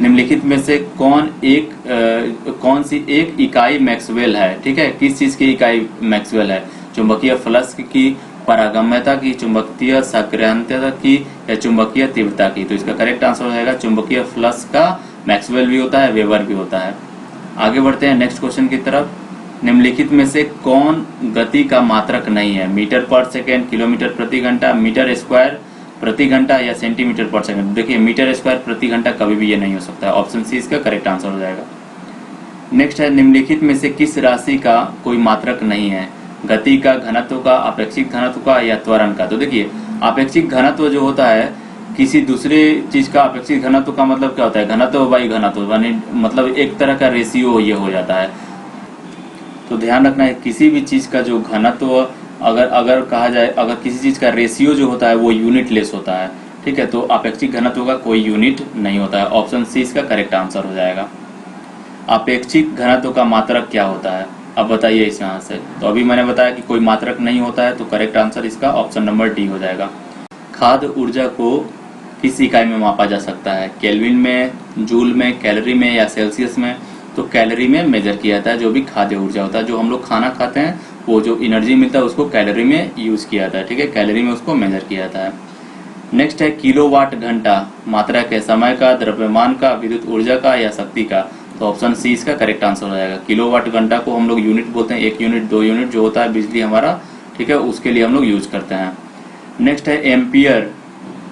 निम्नलिखित में से कौन सी एक इकाई मैक्सवेल है? ठीक है, किस चीज की इकाई मैक्सवेल है? चुंबकीय फ्लक्स की, पारगम्यता की, चुंबकीय सक्रियता की या चुंबकीय तीव्रता की। तो इसका करेक्ट आंसर हो जाएगा चुंबकीय फ्लक्स का मैक्सवेल भी होता है, वेबर भी होता है। आगे बढ़ते हैं नेक्स्ट क्वेश्चन की तरफ। निम्नलिखित में से कौन गति का मात्रक नहीं है? मीटर पर सेकेंड, किलोमीटर प्रति घंटा, मीटर स्क्वायर प्रति घंटा या सेंटीमीटर पर सेकंड। देखिए मीटर स्क्वायर प्रति घंटा कभी भी ये नहीं हो सकता है। ऑप्शन सी इसका करेक्ट आंसर हो जाएगा। नेक्स्ट है निम्नलिखित में से किस राशि का कोई मात्रक नहीं है? गति का, घनत्व का, अपेक्षित घनत्व का या त्वरण का। तो देखिए अपेक्षित घनत्व जो होता है किसी दूसरे चीज का अपेक्षित घनत्व का मतलब क्या होता है? घनत्व बाई घनत्व, मतलब एक तरह का रेशियो ये हो जाता है। तो ध्यान रखना है किसी भी चीज का जो घनत्व अगर कहा जाए, अगर किसी चीज का रेशियो जो होता है वो यूनिट लेस होता है, ठीक है, तो अपेक्षित घनत्व का कोई यूनिट नहीं होता है। ऑप्शन सी इसका करेक्ट आंसर हो जाएगा। अपेक्षित घनत्व का मात्रक क्या होता है? अब बताइए इस यहाँ से। तो अभी मैंने बताया कि कोई मात्रक नहीं होता है, तो करेक्ट आंसर इसका ऑप्शन नंबर डी हो जाएगा। खाद्य ऊर्जा को किस इकाई में मापा जा सकता है? केल्विन में, जूल में, कैलोरी में या सेल्सियस में? तो कैलोरी में मेजर किया जाता है जो भी खाद्य ऊर्जा होता है। जो हम लोग खाना खाते हैं वो जो एनर्जी मिलता है उसको कैलोरी में यूज किया जाता है, ठीक है, कैलोरी में उसको मेजर किया जाता है। नेक्स्ट है किलोवाट घंटा मात्रक है समय का, द्रव्यमान का, विद्युत ऊर्जा का या शक्ति का। तो ऑप्शन सी इसका करेक्ट आंसर हो जाएगा। किलोवाट घंटा को हम लोग यूनिट बोलते हैं, 1 यूनिट 2 यूनिट जो होता है बिजली हमारा, ठीक है, उसके लिए हम लोग यूज करते हैं। नेक्स्ट है एम्पियर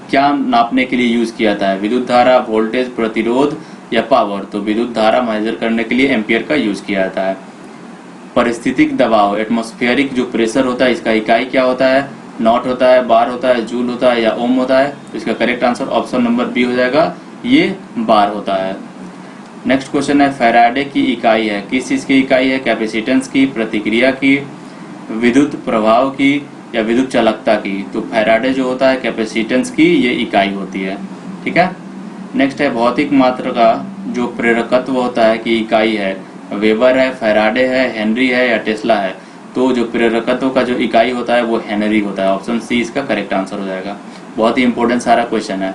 क्या नापने के लिए यूज किया जाता है? विद्युत धारा, वोल्टेज, प्रतिरोध या पावर। तो विद्युत धारा मेजर करने के लिए एम्पियर का यूज किया जाता है। परिस्थितिक दबाव, एटमॉस्फेरिक जो प्रेशर होता है इसका इकाई क्या होता है? नॉट होता है, बार होता है, जूल होता है या ओम होता है। तो इसका correct answer option number B हो जाएगा, ये बार होता है। नेक्स्ट क्वेश्चन है फैराडे की इकाई है, किस चीज की इकाई है? कैपेसिटेंस की, प्रतिक्रिया की, विद्युत प्रभाव की या विद्युत चालकता की। तो फैराडे जो होता है कैपेसिटेंस की ये इकाई होती है, ठीक है। नेक्स्ट है भौतिक मात्रा का जो प्रेरकत्व होता है कि इकाई है, वेबर है, फैराडे है, हेनरी है या टेस्ला है। तो जो प्रेरकत्व का जो इकाई होता है वो हेनरी होता है। ऑप्शन सी इसका करेक्ट आंसर हो जाएगा। बहुत ही इंपॉर्टेंट सारा क्वेश्चन है।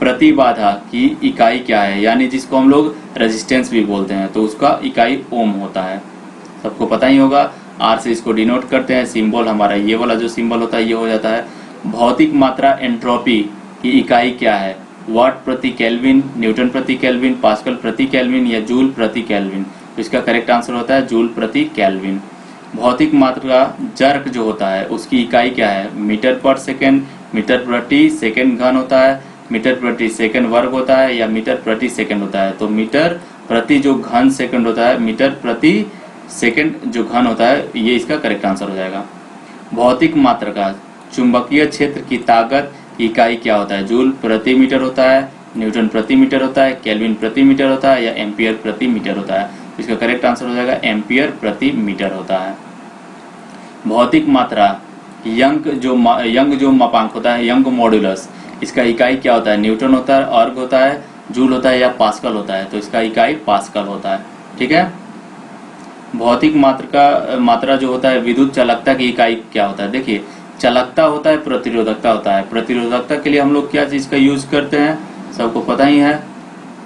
प्रतिबाधा की इकाई क्या है? यानी जिसको हम लोग रेजिस्टेंस भी बोलते हैं, तो उसका इकाई ओम होता है, सबको पता ही होगा। आर से इसको डिनोट करते हैं, सिंबल हमारा ये वाला जो सिंबल होता है ये हो जाता है। भौतिक मात्रा एंट्रोपी की इकाई क्या है? वाट प्रति केल्विन, न्यूटन प्रति केल्विन, पास्कल प्रति केल्विन या जूल प्रति केल्विन। तो इसका करेक्ट आंसर होता है जूल प्रति केल्विन। भौतिक मात्रा जर्क जो होता है उसकी इकाई क्या है? मीटर पर सेकेंड, मीटर प्रति सेकेंड घन होता है, मीटर प्रति सेकेंड वर्ग होता है या मीटर प्रति सेकेंड होता है। तो मीटर प्रति जो घन सेकेंड होता है, मीटर प्रति सेकेंड जो घन होता है, ये इसका करेक्ट आंसर हो जाएगा। भौतिक मात्रा का चुंबकीय क्षेत्र की ताकत की इकाई क्या होता है? जूल प्रति मीटर होता है, न्यूटन प्रति मीटर होता है, केल्विन प्रति मीटर होता है या एम्पियर प्रति मीटर होता है। इसका करेक्ट आंसर हो जाएगा एम्पियर प्रति मीटर होता है। भौतिक मात्रा यंग जो मापांक होता है, यंग मॉड्यूलस, इसका इकाई क्या होता है? न्यूटन होता है, अर्ग होता है, जूल होता है या पास्कल होता है। तो इसका इकाई पास्कल होता है, ठीक है। भौतिक मात्रा जो होता है विद्युत चालकता की इकाई क्या होता है? देखिए चालकता होता है, प्रतिरोधकता होता है। प्रतिरोधकता के लिए हम लोग क्या चीज का यूज करते हैं, सबको पता ही है,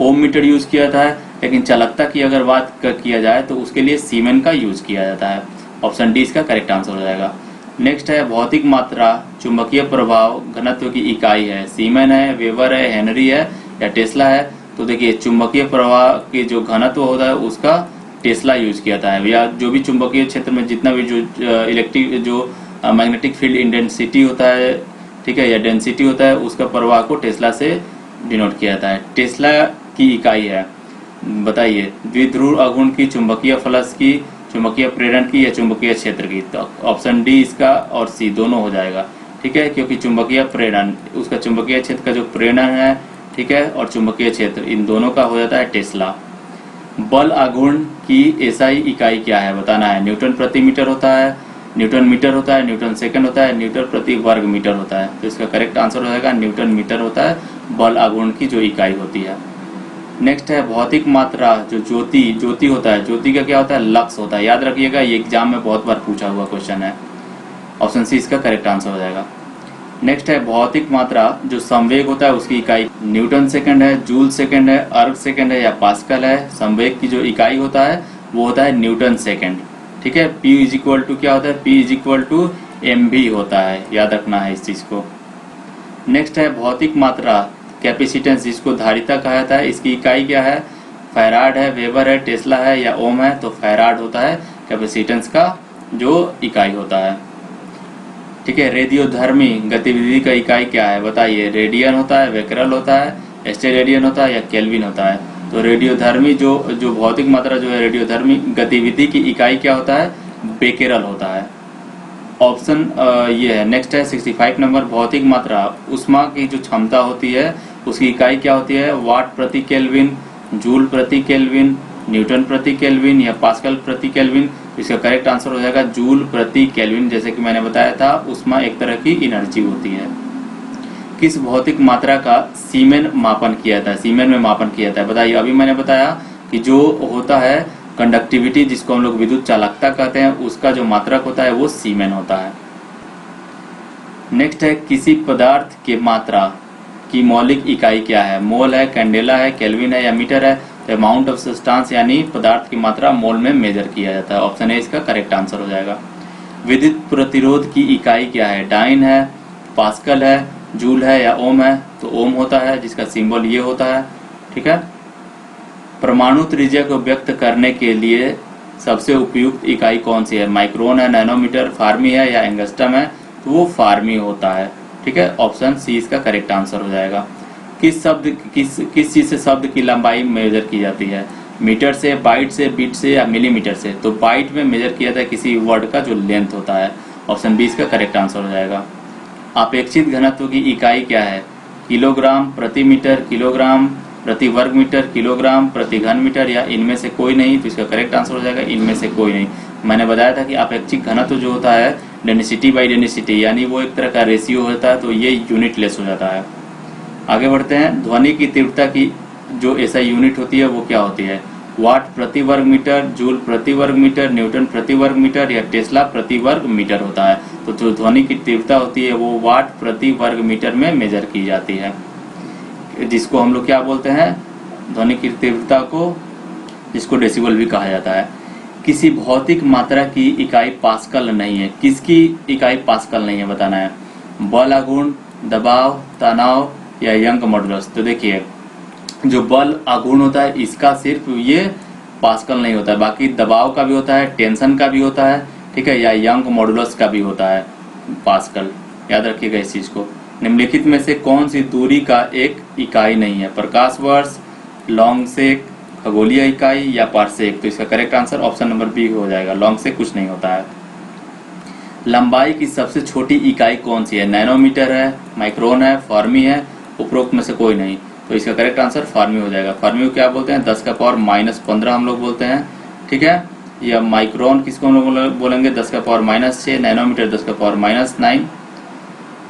ओम मीटर यूज किया जाता है। लेकिन चालकता की अगर बात किया जाए तो उसके लिए सीमेन का यूज किया जाता है। ऑप्शन डी इसका करेक्ट आंसर हो जाएगा। नेक्स्ट है भौतिक मात्रा चुंबकीय प्रभाव घनत्व की इकाई है, सीमेन है, वेबर है, हेनरी है या टेस्ला है। तो देखिए चुंबकीय प्रवाह के जो घनत्व होता है उसका टेस्ला यूज किया जाता है, या जो भी चुंबकीय क्षेत्र में जितना भी जो इलेक्ट्रिक जो मैग्नेटिक फील्ड इंटेंसिटी होता है, ठीक है, या डेंसिटी होता है, उसका प्रवाह को टेस्ला से डिनोट किया जाता है। टेस्ला की इकाई है, बताइए, द्विध्रुव अघूर्ण की, चुंबकीय फ्लक्स की, चुंबकीय प्रेरण की या चुंबकीय क्षेत्र की। तो ऑप्शन डी इसका और सी दोनों हो जाएगा, ठीक है, क्योंकि चुंबकीय प्रेरण उसका चुंबकीय क्षेत्र का जो प्रेरण है, ठीक है, और चुंबकीय क्षेत्र इन दोनों का हो जाता है टेस्ला। बल आघूर्ण की एसआई इकाई क्या है बताना है। न्यूटन प्रति मीटर होता है, न्यूटन मीटर होता है, न्यूटन सेकंड होता है, न्यूटन प्रति वर्ग मीटर होता है। तो इसका करेक्ट आंसर हो जाएगा न्यूटन मीटर होता है बल आघूर्ण की जो इकाई होती है। नेक्स्ट है भौतिक मात्रा जो ज्योति होता है, ज्योति का क्या होता है? लक्स होता है। याद रखिएगा ये एग्जाम में बहुत बार पूछा हुआ क्वेश्चन है। ऑप्शन सी इसका करेक्ट आंसर हो जाएगा। नेक्स्ट है भौतिक मात्रा जो संवेग होता है उसकी इकाई न्यूटन सेकंड है, जूल सेकंड है, अर्ग सेकंड है या पास्कल है। संवेग की जो इकाई होता है वो होता है न्यूटन सेकंड, ठीक है। P इज इक्वल टू क्या होता है? P is equal to MV होता है, याद रखना है इस चीज़ को। नेक्स्ट है भौतिक मात्रा कैपेसिटेंस, जिसको धारिता कहा जाता है, इसकी इकाई क्या है? फैराड है, वेबर है, टेस्ला है या ओम है? तो फैराड होता है कैपेसिटेंस का जो इकाई होता है। ठीक है, रेडियोधर्मी गतिविधि का इकाई क्या है बताइए? रेडियन होता है, बेकरल होता है, स्टेरेडियन होता है या केल्विन होता है? तो रेडियोधर्मी जो भौतिक मात्रा जो है रेडियोधर्मी गतिविधि की इकाई क्या होता है? बेकेरल होता है। ऑप्शन ये है। नेक्स्ट है 65 नंबर, भौतिक मात्रा उष्मा की जो क्षमता होती है उसकी इकाई क्या होती है? वाट प्रति केल्विन, जूल प्रति केल्विन, न्यूटन प्रति केल्विन या पास्कल प्रति केल्विन? इसका करेक्ट आंसर हो जाएगा जूल प्रति केल्विन। जैसे कि मैंने बताया था, उष्मा एक तरह की एनर्जी होती है। किस भौतिक मात्रा का सीमेन मापन किया जाता है? सीमेन में मापन किया जाता है, बताइए। अभी मैंने बताया कि जो होता है कंडक्टिविटी, जिसको हम लोग विद्युत चालकता कहते हैं, उसका जो मात्रक होता है वो सीमेन होता है। नेक्स्ट है किसी पदार्थ के मात्रा की मौलिक इकाई क्या है? मोल है, कैंडेला है, केल्विन है या मीटर है? तो अमाउंट ऑफ सब्सटेंस यानी पदार्थ की मात्रा मोल में मेजर किया जाता है। ऑप्शन ए इसका करेक्ट आंसर हो जाएगा। विद्युत प्रतिरोध की इकाई क्या है? डाइन है, पास्कल है, जूल है या ओम है? तो ओम होता है, जिसका सिंबल ये होता है। ठीक है। परमाणु त्रिज्या को व्यक्त करने के लिए सबसे उपयुक्त इकाई कौन सी है? माइक्रोन है, नैनोमीटर, फार्मी है या एंगस्ट्रम है? तो वो फार्मी होता है। ठीक है, ऑप्शन सी इसका करेक्ट आंसर हो जाएगा। किस चीज से शब्द की लंबाई मेजर की जाती है? मीटर से, बाइट से, बीट से या मिलीमीटर से? तो बाइट में मेजर किया जाता है किसी वर्ड का जो लेंथ होता है। ऑप्शन बी इसका करेक्ट आंसर हो जाएगा। अपेक्षित घनत्व की इकाई क्या है? किलोग्राम प्रति मीटर, किलोग्राम प्रति वर्ग मीटर, किलोग्राम प्रति घन मीटर या इनमें से कोई नहीं? तो इसका करेक्ट आंसर हो जाएगा इनमें से कोई नहीं। मैंने बताया था कि अपेक्षित घनत्व जो होता है डेंसिटी बाई डेंसिटी, यानी वो एक तरह का रेशियो होता है, तो ये यूनिट लेस हो जाता है। आगे बढ़ते हैं। ध्वनि की तीव्रता की जो ऐसा यूनिट होती है वो क्या होती है? वाट प्रति वर्ग मीटर, जूल प्रति वर्ग मीटर, न्यूटन प्रति वर्ग मीटर या टेस्ला प्रति वर्ग मीटर होता है? तो जो ध्वनि की तीव्रता होती है वो वाट प्रति वर्ग मीटर में मेजर की जाती है, जिसको हम लोग क्या बोलते हैं? ध्वनि की तीव्रता को, जिसको डेसिबल भी कहा जाता है। किसी भौतिक मात्रा की इकाई पास्कल नहीं है। किसकी इकाई पास्कल नहीं है बताना है। बल आघूर्ण, दबाव, तनाव या यंग मॉडुलस? तो देखिए, जो बल आघूर्ण होता है इसका सिर्फ ये पास्कल नहीं होता है, बाकी दबाव का भी होता है, टेंशन का भी होता है, ठीक है, या यंग मॉडुलस का भी होता है पास्कल। याद रखिएगा इस चीज को। निम्नलिखित में से कौन सी दूरी का एक इकाई नहीं है? प्रकाश वर्ष, लॉन्ग सेक, खगोलीय इकाई या पारसेक? तो इसका correct answer option number B हो जाएगा। लॉन्ग सेक कुछ नहीं होता है। लंबाई की सबसे छोटी इकाई कौन सी है? नैनोमीटर है, माइक्रोन है, फार्मी है, उपरोक्त में से कोई नहीं? तो इसका करेक्ट आंसर फार्मी हो जाएगा। फार्मी को क्या बोलते हैं? 10 का पावर -15 हम लोग बोलते हैं। ठीक है, या माइक्रोन किसको हम लोग बोलेंगे? 10 का पावर -6, नैनोमीटर 10 का पावर -9।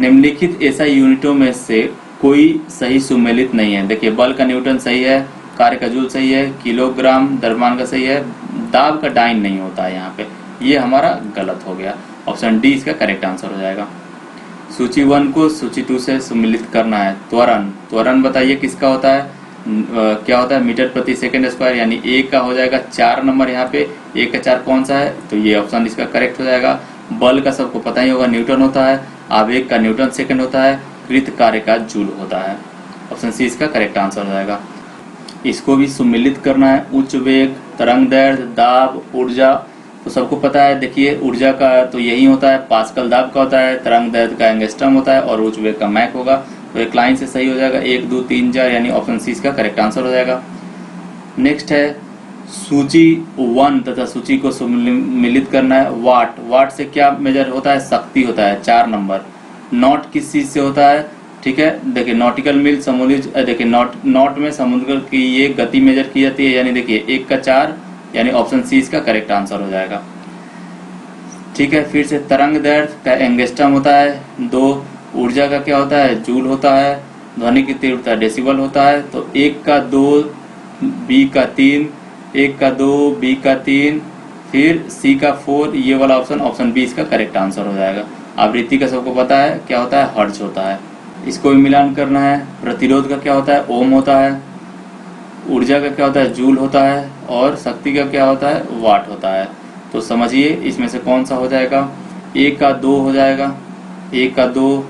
निम्नलिखित ऐसा यूनिटों में से कोई सही सुमेलित नहीं है। देखिए, बल का न्यूटन सही है, कार्य का जूल सही है, किलोग्राम द्रव्यमान का सही है, दाब का डाइन नहीं होता है यहाँ पे, ये हमारा गलत हो गया। ऑप्शन डी इसका करेक्ट आंसर हो जाएगा। सूची 1 को सूची 2 से सम्मिलित करना है। त्वरण, त्वरण बताइए किसका होता है? क्या होता है? मीटर प्रति सेकंड स्क्वायर, यानी ए का हो जाएगा 4 नंबर। यहाँ पे 1 का 4 कौन सा है? तो ये ऑप्शन इसका करेक्ट हो जाएगा। बल का सबको पता ही होगा, न्यूटन होता है। आवेग का न्यूटन सेकंड होता है। कृत कार्य का जूल होता है। ऑप्शन सी इसका करेक्ट आंसर हो जाएगा। इसको भी सम्मिलित करना है। उच्च वेग, तरंग दैर्ध्य, दाब, ऊर्जा, तो सबको पता है। देखिए, ऊर्जा का तो यही होता है, पास्कल दाब का होता है, तरंग दैर्ध्य का एंगस्ट्रम होता है और उच्च वेग का मैक होगा। तो एक लाइन से सही हो जाएगा। 1, 2, 3, 4 यानी ऑप्शन सी इसका करेक्ट आंसर हो जाएगा। नेक्स्ट है सूची 1 तथा सूची को सम्मिलित करना है। वाट, वाट से क्या मेजर होता है? शक्ति होता है, 4 नंबर। नॉट किस चीज से होता है? ठीक है, देखिए नॉटिकल मील, समुद्री, देखिए नॉट में समुद्र की ये गति मेजर की जाती है, यानी देखिए 1 का 4 यानी ऑप्शन सी इसका करेक्ट आंसर हो जाएगा। ठीक है, फिर से तरंग दैर्ध्य का एंगस्ट्रम होता है 2। ऊर्जा का क्या होता है? जूल होता है। ध्वनि की तीव्रता डेसिबल होता है। तो 1 का 2, बी का 3, 1 का 2, बी का 3, फिर सी का 4, ये वाला ऑप्शन, ऑप्शन बी इसका करेक्ट आंसर हो जाएगा। आवृत्ति का सबको पता है क्या होता है? हर्ट्ज होता है। इसको भी मिलान करना है। प्रतिरोध का क्या होता है? ओम होता है। ऊर्जा का क्या होता है? जूल होता है। और शक्ति का क्या होता है? वाट होता है। तो समझिए इसमें से कौन सा हो जाएगा? ए का 2 हो जाएगा, ए का 2,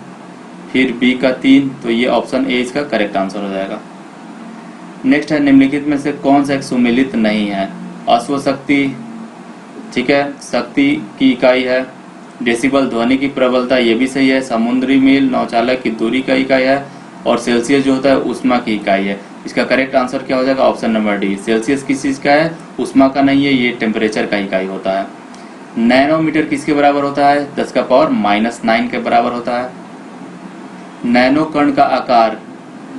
फिर बी का 3, तो ये ऑप्शन ए इसका करेक्ट आंसर हो जाएगा। नेक्स्ट है निम्नलिखित में से कौन सा एक सुमेलित नहीं है? अश्व शक्ति, ठीक है, शक्ति की इकाई है। डेसिबल ध्वनि की प्रबलता, ये भी सही है। समुद्री मील नौचालक की दूरी का इकाई है। और सेल्सियस जो होता है ऊष्मा की इकाई है। इसका करेक्ट आंसर क्या हो जाएगा? Option number D. सेल्सियस किस चीज का है? ऊष्मा का नहीं है, ये टेम्परेचर का इकाई होता है। नैनोमीटर किसके बराबर होता है? 10 का पावर -9 के बराबर होता है। नैनो कण का आकार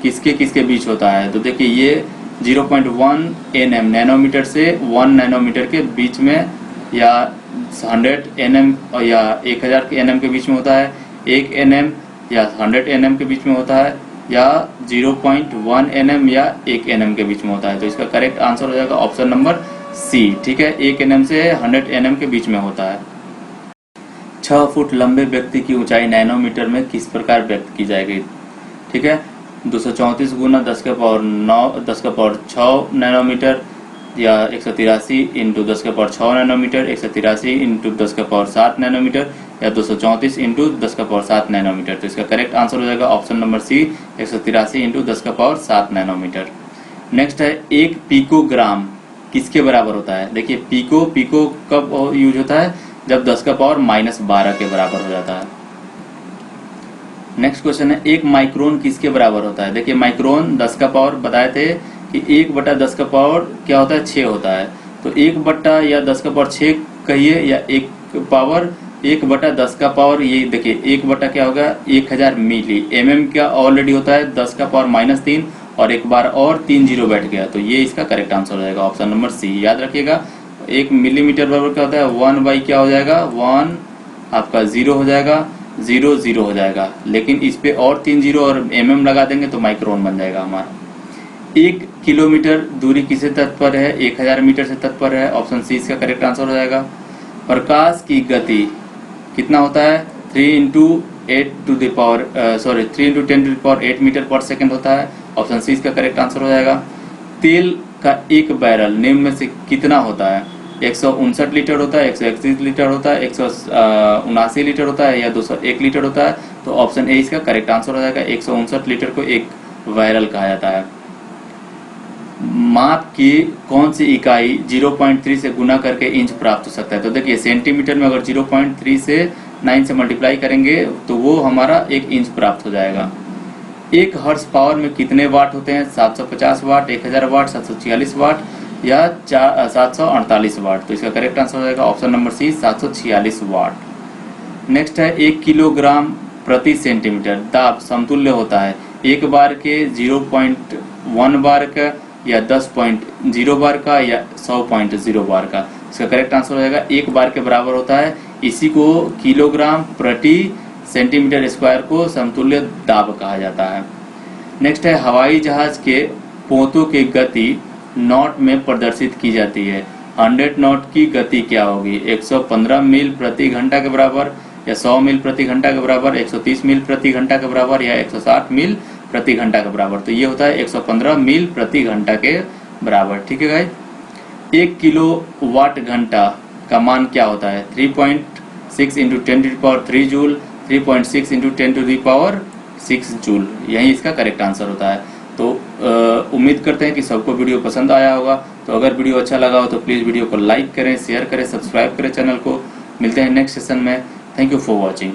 किसके किसके बीच होता है? तो देखिए ये 0.1 nm नैनोमीटर से 1 नैनोमीटर के बीच में, या 100 nm या 1000 nm के बीच में होता है, 1 nm या 100 nm के बीच में होता है, या 0.1 nm या 1 nm के बीच में होता है। तो इसका करेक्ट आंसर हो जाएगा ऑप्शन नंबर सी, ठीक है, 1 nm से 100 nm के बीच में होता है। 6 फुट लंबे व्यक्ति की ऊंचाई नैनोमीटर में किस प्रकार व्यक्त की जाएगी? ठीक है, 234 गुना 10 का पावर 6 नैनोमीटर, या 183 इंटू 10 का पावर 6 नैनोमीटर, 183 इंटू 10 का पावर 7 नैनोमीटर, या 234 इंटू 10 का पावर 7 नैनोमीटर। तो इसका करेक्ट आंसर हो जाएगा ऑप्शन नंबर सी, 183 इंटू 10 का पावर 7 नैनोमीटर। नेक्स्ट है 1 पिकोग्राम किसके बराबर होता है? देखिए पिको कब यूज होता है? जब 10 का पावर -12 के बराबर हो जाता है। नेक्स्ट क्वेश्चन है 1 माइक्रोन किसके बराबर होता है? देखिए माइक्रोन 10 का पावर बताए थे कि 1/10 का पावर क्या होता है? 6 होता है। तो 1 या 10 का पावर 6 कहिए, या 1/10 का पावर, ये देखिए 1 क्या होगा? 1000 मिली। mm क्या ऑलरेडी होता है 10 का पावर -3, और एक बार और 3 जीरो बैठ गया, तो ये इसका करेक्ट आंसर हो जाएगा ऑप्शन नंबर सी। याद रखिएगा 1 मिलीमीटर बराबर क्या होता है? 1 क्या हो जाएगा? 1 आपका 0 हो जाएगा, 0 0 हो जाएगा, लेकिन इस पे और 3 जीरो और mm लगा देंगे तो माइक्रोन बन जाएगा हमारा। 1 किलोमीटर दूरी किससे तत्पर है? 1000 मीटर से तत्पर है। ऑप्शन सी इसका करेक्ट आंसर हो जाएगा। प्रकाश की गति कितना होता है? 3 × 10⁸ मीटर पर सेकंड होता है। ऑप्शन सी इसका करेक्ट आंसर हो जाएगा। तेल का एक बैरल निम्न में से कितना होता है? 159 लीटर होता है, 131 लीटर होता है, 179 लीटर होता है, या 201 लीटर होता है। तो ऑप्शन ए इसका करेक्ट आंसर हो जाएगा। 159 लीटर को एक बैरल कहा जाता है। माप की कौन सी इकाई 0.3 से गुना करके इंच प्राप्त हो सकता है? तो देखिए सेंटीमीटर में अगर 0.3 से 9 से मल्टीप्लाई करेंगे तो वो हमारा 1 इंच प्राप्त हो जाएगा। 1 हॉर्स पावर में कितने वाट होते हैं? 750 वाट, 1000 वाट, 746 वाट, या 748 वाट। तो इसका करेक्ट आंसर हो जाएगा ऑप्शन नंबर सी, 746 वाट। नेक्स्ट है 1 किलोग्राम प्रति सेंटीमीटर दाब समतुल्य होता है 1 बार के, 0.1 बार का, या 10.0 बार का, या 100.0 बार का। इसका करेक्ट आंसर हो जाएगा 1 बार के बराबर होता है। इसी को किलोग्राम प्रति सेंटीमीटर स्क्वायर को समतुल्य दाब कहा जाता है। नेक्स्ट है हवाई जहाज के पोतों की गति नॉट में प्रदर्शित की जाती है। 100 नॉट की गति क्या होगी? 115 मील प्रति घंटा के बराबर, या 100 मील प्रति घंटा के बराबर, 130 मील प्रति घंटा के बराबर, या 160 मील प्रति घंटा के बराबर। तो ये होता है 115 मील प्रति घंटा के बराबर। ठीक है गाइस। 1 किलोवाट घंटा का मान क्या होता है? 3.6 × 10⁻³ जूल, 3.6 × 10⁻6 जूल। यही इसका करेक्ट आंसर होता है। तो उम्मीद करते हैं कि सबको वीडियो पसंद आया होगा। तो अगर वीडियो अच्छा लगा हो तो प्लीज़ वीडियो को लाइक करें, शेयर करें, सब्सक्राइब करें चैनल को। मिलते हैं नेक्स्ट सेशन में। Thank you for watching.